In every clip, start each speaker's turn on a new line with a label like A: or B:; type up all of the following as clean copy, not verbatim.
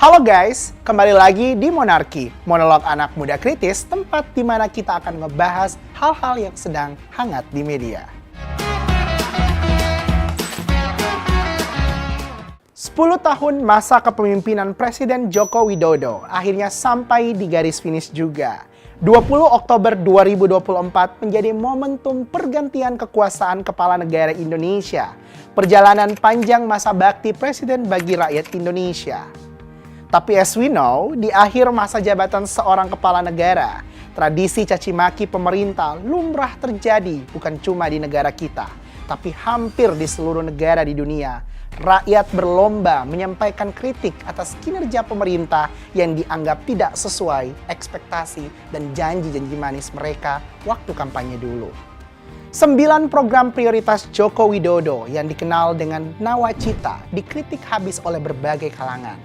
A: Halo guys, kembali lagi di Monarki, monolog anak muda kritis, tempat di mana kita akan ngebahas hal-hal yang sedang hangat di media. 10 tahun masa kepemimpinan Presiden Joko Widodo akhirnya sampai di garis finish juga. 20 Oktober 2024 menjadi momentum pergantian kekuasaan kepala negara Indonesia. Perjalanan panjang masa bakti Presiden bagi rakyat Indonesia. Tapi as we know, di akhir masa jabatan seorang kepala negara, tradisi caci maki pemerintah lumrah terjadi bukan cuma di negara kita, tapi hampir di seluruh negara di dunia. Rakyat berlomba menyampaikan kritik atas kinerja pemerintah yang dianggap tidak sesuai ekspektasi dan janji-janji manis mereka waktu kampanye dulu. 9 program prioritas Joko Widodo yang dikenal dengan nawacita dikritik habis oleh berbagai kalangan.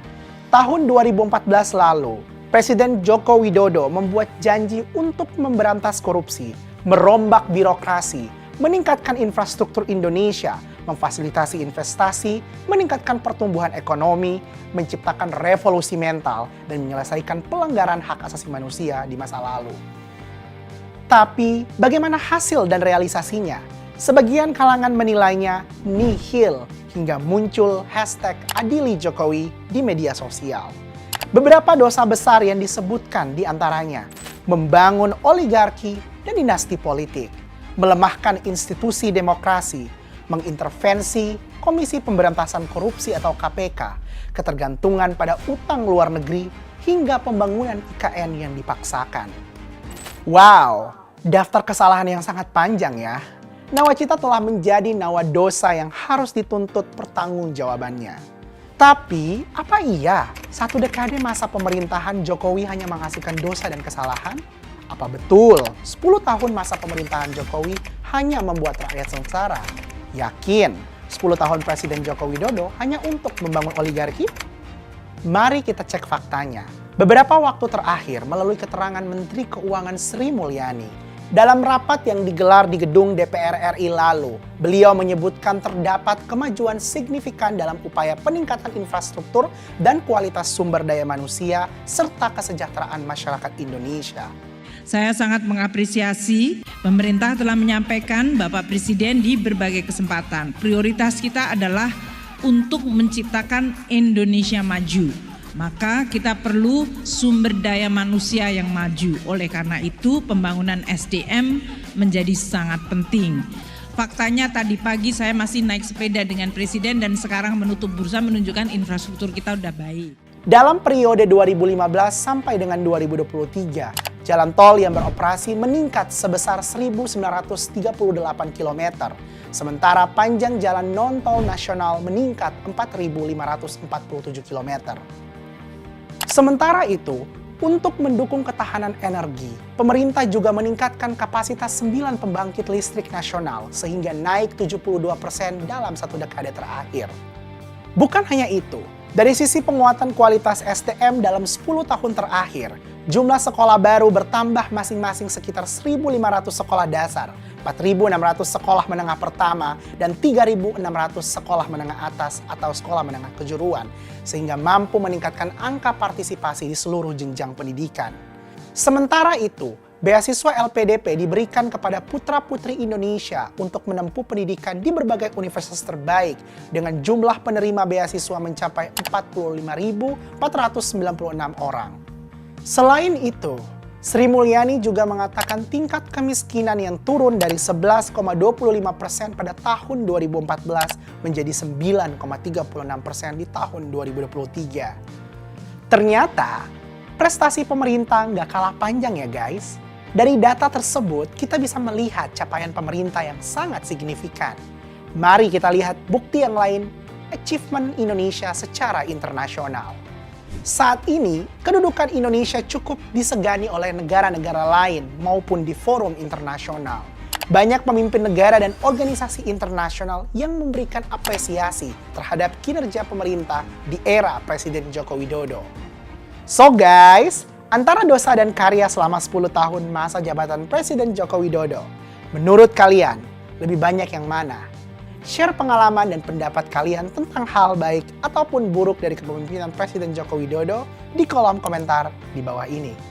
A: Tahun 2014 lalu, Presiden Joko Widodo membuat janji untuk memberantas korupsi, merombak birokrasi, meningkatkan infrastruktur Indonesia, memfasilitasi investasi, meningkatkan pertumbuhan ekonomi, menciptakan revolusi mental, dan menyelesaikan pelanggaran hak asasi manusia di masa lalu. Tapi, bagaimana hasil dan realisasinya? Sebagian kalangan menilainya nihil, hingga muncul hashtag Adili Jokowi di media sosial. Beberapa dosa besar yang disebutkan diantaranya membangun oligarki dan dinasti politik, melemahkan institusi demokrasi, mengintervensi Komisi Pemberantasan Korupsi atau KPK, ketergantungan pada utang luar negeri, hingga pembangunan IKN yang dipaksakan. Wow, daftar kesalahan yang sangat panjang ya. Nawacita telah menjadi nawa dosa yang harus dituntut pertanggungjawabannya. Tapi, apa iya 1 dekade masa pemerintahan Jokowi hanya menghasilkan dosa dan kesalahan? Apa betul 10 tahun masa pemerintahan Jokowi hanya membuat rakyat sengsara? Yakin 10 tahun Presiden Joko Widodo hanya untuk membangun oligarki? Mari kita cek faktanya. Beberapa waktu terakhir melalui keterangan Menteri Keuangan Sri Mulyani, dalam rapat yang digelar di gedung DPR RI lalu, beliau menyebutkan terdapat kemajuan signifikan dalam upaya peningkatan infrastruktur dan kualitas sumber daya manusia serta kesejahteraan masyarakat Indonesia.
B: Saya sangat mengapresiasi pemerintah telah menyampaikan Bapak Presiden di berbagai kesempatan. Prioritas kita adalah untuk menciptakan Indonesia maju. Maka kita perlu sumber daya manusia yang maju. Oleh karena itu pembangunan SDM menjadi sangat penting. Faktanya tadi pagi saya masih naik sepeda dengan Presiden dan sekarang menutup bursa menunjukkan infrastruktur kita udah baik.
A: Dalam periode 2015 sampai dengan 2023, jalan tol yang beroperasi meningkat sebesar 1.938 km. Sementara panjang jalan non-tol nasional meningkat 4.547 km. Sementara itu, untuk mendukung ketahanan energi, pemerintah juga meningkatkan kapasitas 9 pembangkit listrik nasional sehingga naik 72% dalam 1 dekade terakhir. Bukan hanya itu, dari sisi penguatan kualitas SDM dalam 10 tahun terakhir, jumlah sekolah baru bertambah masing-masing sekitar 1.500 sekolah dasar, 4.600 sekolah menengah pertama, dan 3.600 sekolah menengah atas atau sekolah menengah kejuruan, sehingga mampu meningkatkan angka partisipasi di seluruh jenjang pendidikan. Sementara itu, beasiswa LPDP diberikan kepada putra-putri Indonesia untuk menempuh pendidikan di berbagai universitas terbaik dengan jumlah penerima beasiswa mencapai 45.496 orang. Selain itu, Sri Mulyani juga mengatakan tingkat kemiskinan yang turun dari 11,25% pada tahun 2014 menjadi 9,36% di tahun 2023. Ternyata, prestasi pemerintah nggak kalah panjang ya guys. Dari data tersebut, kita bisa melihat capaian pemerintah yang sangat signifikan. Mari kita lihat bukti yang lain, achievement Indonesia secara internasional. Saat ini, kedudukan Indonesia cukup disegani oleh negara-negara lain maupun di forum internasional. Banyak pemimpin negara dan organisasi internasional yang memberikan apresiasi terhadap kinerja pemerintah di era Presiden Joko Widodo. So guys, antara dosa dan karya selama 10 tahun masa jabatan Presiden Joko Widodo, menurut kalian lebih banyak yang mana? Share pengalaman dan pendapat kalian tentang hal baik ataupun buruk dari kepemimpinan Presiden Joko Widodo di kolom komentar di bawah ini.